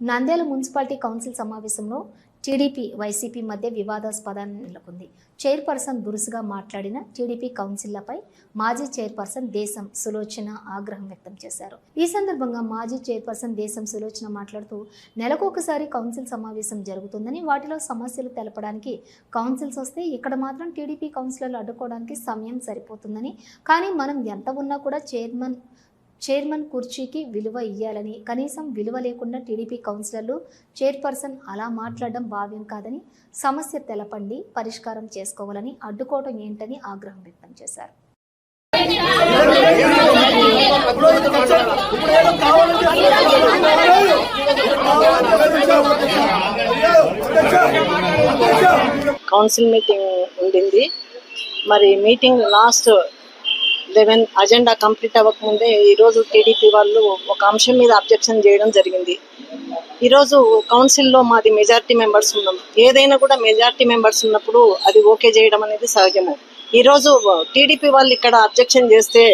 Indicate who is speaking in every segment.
Speaker 1: Nandyal municipality council సమావేశంలో TDP YCP మధ్య వివాదాస్పదాన్ని నెలకొంది. చైర్పర్సన్ దురుసుగా మాట్లాడిన టీడీపీ కౌన్సిల్లపై మాజీ చైర్పర్సన్ దేశం సులోచన ఆగ్రహం వ్యక్తం చేశారు. ఈ సందర్భంగా మాజీ చైర్పర్సన్ దేశం సులోచన మాట్లాడుతూ నెలకొకసారి కౌన్సిల్ సమావేశం జరుగుతుందని, వాటిలో సమస్యలు తెలపడానికి కౌన్సిల్స్ వస్తే ఇక్కడ మాత్రం టీడీపీ కౌన్సిలర్లు అడ్డుకోవడానికి సమయం సరిపోతుందని, కానీ మనం ఎంత ఉన్నా కూడా చైర్మన్ కుర్చీకి విలువ ఇయ్యాలని, కనీసం విలువ లేకుండా టీడీపీ కౌన్సిలర్లు చైర్పర్సన్ అలా మాట్లాడడం భావ్యం కాదని, సమస్య తెలపండి, పరిష్కారం చేసుకోవాలని, అడ్డుకోవడం ఏంటని ఆగ్రహం వ్యక్తం చేశారు.
Speaker 2: కౌన్సిల్ మీటింగ్ ఉండింది. మరి మీటింగ్ లాస్ట్ 11 అజెండా కంప్లీట్ అవ్వకముందే ఈరోజు టీడీపీ వాళ్ళు ఒక అంశం మీద అబ్జెక్షన్ చేయడం జరిగింది. ఈరోజు కౌన్సిల్లో మాది మెజారిటీ మెంబర్స్ ఉన్నాం. ఏదైనా కూడా మెజారిటీ మెంబర్స్ ఉన్నప్పుడు అది ఓకే చేయడం అనేది సహజము. ఈరోజు టీడీపీ వాళ్ళు ఇక్కడ అబ్జెక్షన్ చేస్తే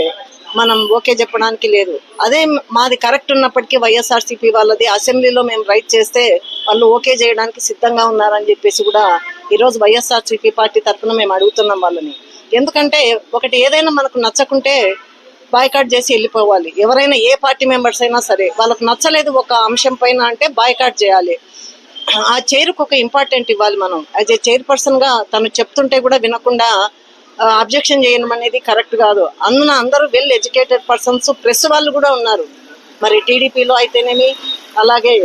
Speaker 2: మనం ఓకే చెప్పడానికి లేదు. అదే మాది కరెక్ట్ ఉన్నప్పటికీ వైఎస్ఆర్సీపీ వాళ్ళది అసెంబ్లీలో మేము రైట్ చేస్తే వాళ్ళు ఓకే చేయడానికి సిద్ధంగా ఉన్నారని చెప్పేసి కూడా ఈరోజు వైఎస్ఆర్సీపీ పార్టీ తరఫున మేము అడుగుతున్నాం వాళ్ళని. ఎందుకంటే ఒకటి ఏదైనా మనకు నచ్చకుంటే బాయ్కాట్ చేసి వెళ్ళిపోవాలి. ఎవరైనా ఏ పార్టీ మెంబర్స్ అయినా సరే వాళ్ళకు నచ్చలేదు ఒక అంశం పైన అంటే బాయ్కాట్ చేయాలి. ఆ చైర్కు ఒక ఇంపార్టెంట్ ఇవ్వాలి. మనం యాజ్ ఏ చైర్పర్సన్గా తను చెప్తుంటే కూడా వినకుండా అబ్జెక్షన్ చేయడం అనేది కరెక్ట్ కాదు. అందున అందరూ వెల్ ఎడ్యుకేటెడ్ పర్సన్స్, ప్రెస్ వాళ్ళు కూడా ఉన్నారు. మరి టీడీపీలో అయితేనేమి, అలాగే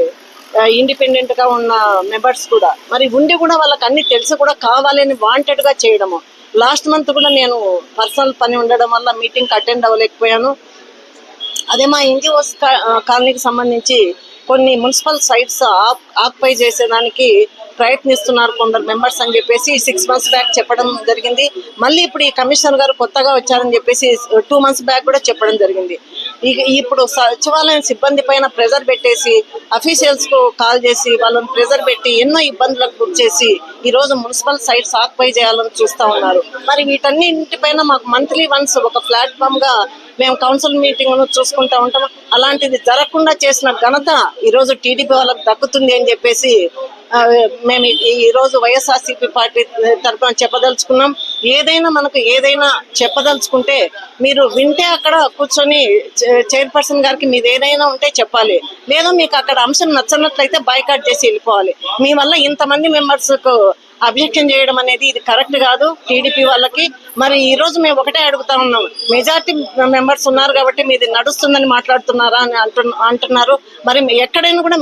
Speaker 2: ఇండిపెండెంట్గా ఉన్న మెంబర్స్ కూడా మరి ఉండి కూడా వాళ్ళకి అన్ని తెలిసి కూడా కావాలని వాంటెడ్గా చేయడము. లాస్ట్ మంత్ కూడా నేను పర్సనల్ పని ఉండడం వల్ల మీటింగ్కి అటెండ్ అవ్వలేకపోయాను. అదే మా ఎన్జిఓస్ కాలనీకి సంబంధించి కొన్ని మున్సిపల్ సైట్స్ ఆక్యుపై చేసేదానికి ప్రయత్నిస్తున్నారు కొందరు మెంబర్స్ అని చెప్పేసి 6 months బ్యాక్ చెప్పడం జరిగింది. మళ్ళీ ఇప్పుడు ఈ కమిషనర్ గారు కొత్తగా వచ్చారని చెప్పేసి 2 months బ్యాక్ కూడా చెప్పడం జరిగింది. ఇప్పుడు సచివాలయం సిబ్బంది పైన ప్రెజర్ పెట్టేసి, అఫీషియల్స్కు కాల్ చేసి వాళ్ళని ప్రెజర్ పెట్టి ఎన్నో ఇబ్బందులకు గురి చేసి ఈరోజు మున్సిపల్ సైట్స్ ఆక్యుపై చేయాలని చూస్తూ ఉన్నారు. మరి వీటన్నింటిపైన మాకు మంత్లీ వన్స్ ఒక ప్లాట్ఫామ్గా మేము కౌన్సిల్ మీటింగ్ను చూసుకుంటూ ఉంటాం. అలాంటిది జరగకుండా చేసిన ఘనత ఈరోజు టీడీపీ వాళ్ళకు దక్కుతుంది అని చెప్పేసి మేము ఈరోజు వైఎస్ఆర్సీపీ పార్టీ తరఫున చెప్పదలుచుకున్నాం. మనకు ఏదైనా చెప్పదలుచుకుంటే మీరు వింటే అక్కడ కూర్చొని చైర్పర్సన్ గారికి మీరు ఏదైనా ఉంటే చెప్పాలి. లేదా మీకు అక్కడ అంశం నచ్చనట్లయితే బాయ్కాట్ చేసి వెళ్ళిపోవాలి. మీ వల్ల ఇంతమంది మెంబర్స్కు అబ్జెక్షన్ చేయడం అనేది ఇది కరెక్ట్ కాదు టీడీపీ వాళ్ళకి. మరి ఈ రోజు మేము ఒకటే అడుగుతా ఉన్నాం, మెజారిటీ మెంబర్స్ ఉన్నారు కాబట్టి మీది నడుస్తుందని మాట్లాడుతున్నారా అని అంటున్నారు. మరి ఎక్కడైనా కూడా